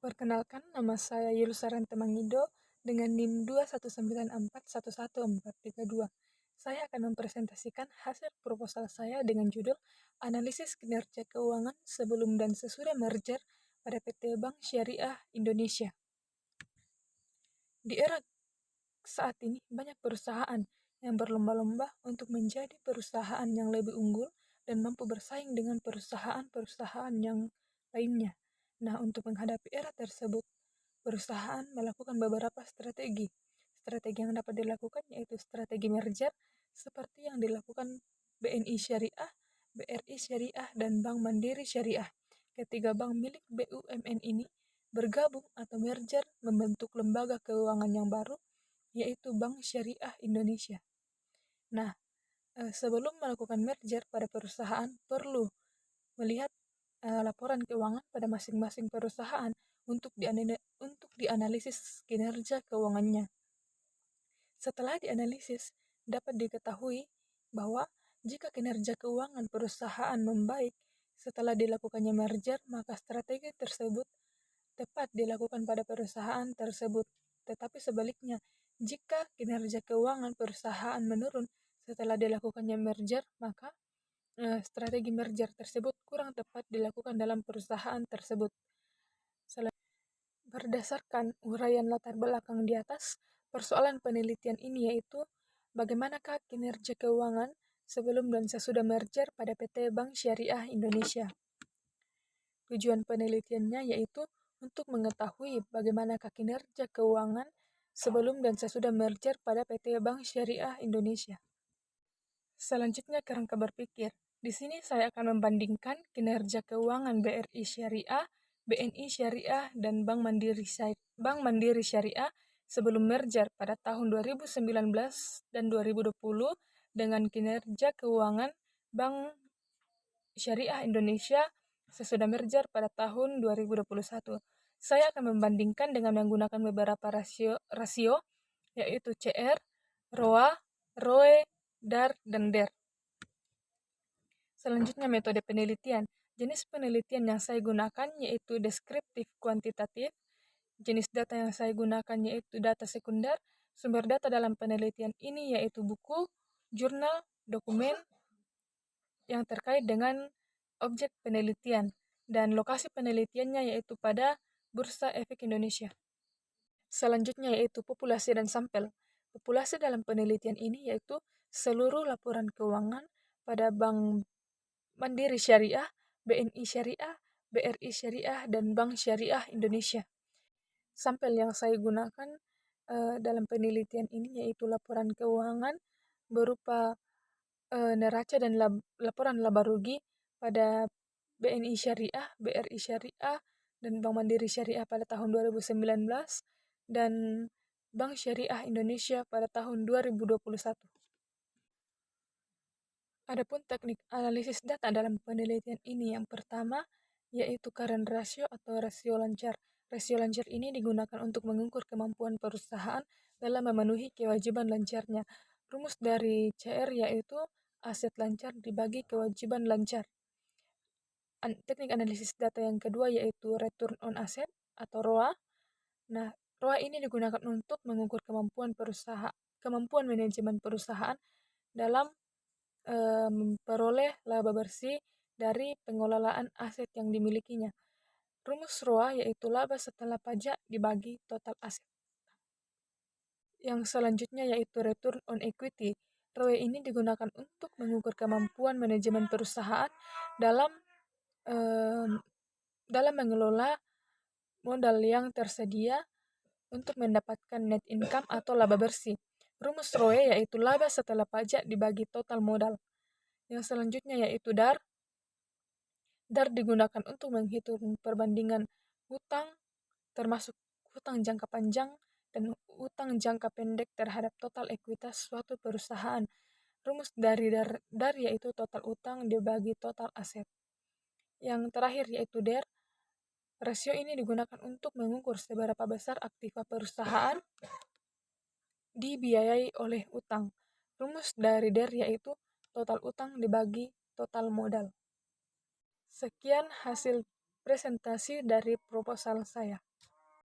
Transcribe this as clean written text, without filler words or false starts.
Perkenalkan, nama saya Yulsaran Temangido dengan NIM 219411432. Saya akan mempresentasikan hasil proposal saya dengan judul Analisis Kinerja Keuangan Sebelum dan Sesudah Merger pada PT Bank Syariah Indonesia. Di era saat ini, banyak perusahaan yang berlomba-lomba untuk menjadi perusahaan yang lebih unggul dan mampu bersaing dengan perusahaan-perusahaan yang lainnya. Nah, untuk menghadapi era tersebut, perusahaan melakukan beberapa strategi. Strategi yang dapat dilakukan yaitu strategi merger, seperti yang dilakukan BNI Syariah, BRI Syariah, dan Bank Mandiri Syariah. Ketiga bank milik BUMN ini bergabung atau merger membentuk lembaga keuangan yang baru, yaitu Bank Syariah Indonesia. Nah, sebelum melakukan merger pada perusahaan, perlu melihat laporan keuangan pada masing-masing perusahaan untuk dianalisis kinerja keuangannya. Setelah dianalisis, dapat diketahui bahwa jika kinerja keuangan perusahaan membaik setelah dilakukannya merger, maka strategi tersebut tepat dilakukan pada perusahaan tersebut. Tetapi sebaliknya, jika kinerja keuangan perusahaan menurun setelah dilakukannya merger, maka strategi merger tersebut kurang tepat dilakukan dalam perusahaan tersebut. Berdasarkan uraian latar belakang di atas, persoalan penelitian ini yaitu bagaimanakah kinerja keuangan sebelum dan sesudah merger pada PT Bank Syariah Indonesia. Tujuan penelitiannya yaitu untuk mengetahui bagaimanakah kinerja keuangan sebelum dan sesudah merger pada PT Bank Syariah Indonesia. Selanjutnya, kerangka berpikir. Di sini saya akan membandingkan kinerja keuangan BRI Syariah, BNI Syariah, dan Bank Mandiri Syariah sebelum merger pada tahun 2019 dan 2020 dengan kinerja keuangan Bank Syariah Indonesia sesudah merger pada tahun 2021. Saya akan membandingkan dengan menggunakan beberapa rasio yaitu CR, ROA, ROE, DAR, dan DER. Selanjutnya, metode penelitian. Jenis penelitian yang saya gunakan yaitu deskriptif kuantitatif. Jenis data yang saya gunakan yaitu data sekunder. Sumber data dalam penelitian ini yaitu buku, jurnal, dokumen yang terkait dengan objek penelitian. Dan lokasi penelitiannya yaitu pada Bursa Efek Indonesia. Selanjutnya yaitu populasi dan sampel. Populasi dalam penelitian ini yaitu seluruh laporan keuangan pada Bank Mandiri Syariah, BNI Syariah, BRI Syariah, dan Bank Syariah Indonesia. Sampel yang saya gunakan dalam penelitian ini yaitu laporan keuangan berupa neraca dan laporan laba rugi pada BNI Syariah, BRI Syariah, dan Bank Mandiri Syariah pada tahun 2019 dan Bank Syariah Indonesia pada tahun 2021. Adapun teknik analisis data dalam penelitian ini yang pertama yaitu current ratio atau rasio lancar. Rasio lancar ini digunakan untuk mengukur kemampuan perusahaan dalam memenuhi kewajiban lancarnya. Rumus dari CR yaitu aset lancar dibagi kewajiban lancar. Teknik analisis data yang kedua yaitu return on asset atau ROA. Nah, ROA ini digunakan untuk mengukur kemampuan manajemen perusahaan dalam memperoleh laba bersih dari pengelolaan aset yang dimilikinya. Rumus ROA yaitu laba setelah pajak dibagi total aset. Yang selanjutnya yaitu return on equity. ROE ini digunakan untuk mengukur kemampuan manajemen perusahaan dalam mengelola modal yang tersedia untuk mendapatkan net income atau laba bersih. Rumus ROE yaitu laba setelah pajak dibagi total modal. Yang selanjutnya yaitu DAR. DAR digunakan untuk menghitung perbandingan hutang termasuk hutang jangka panjang dan hutang jangka pendek terhadap total ekuitas suatu perusahaan. Rumus dari DAR yaitu total utang dibagi total aset. Yang terakhir yaitu DER. Rasio ini digunakan untuk mengukur seberapa besar aktiva perusahaan dibiayai oleh utang. Rumus dari DER yaitu total utang dibagi total modal. Sekian hasil presentasi dari proposal saya.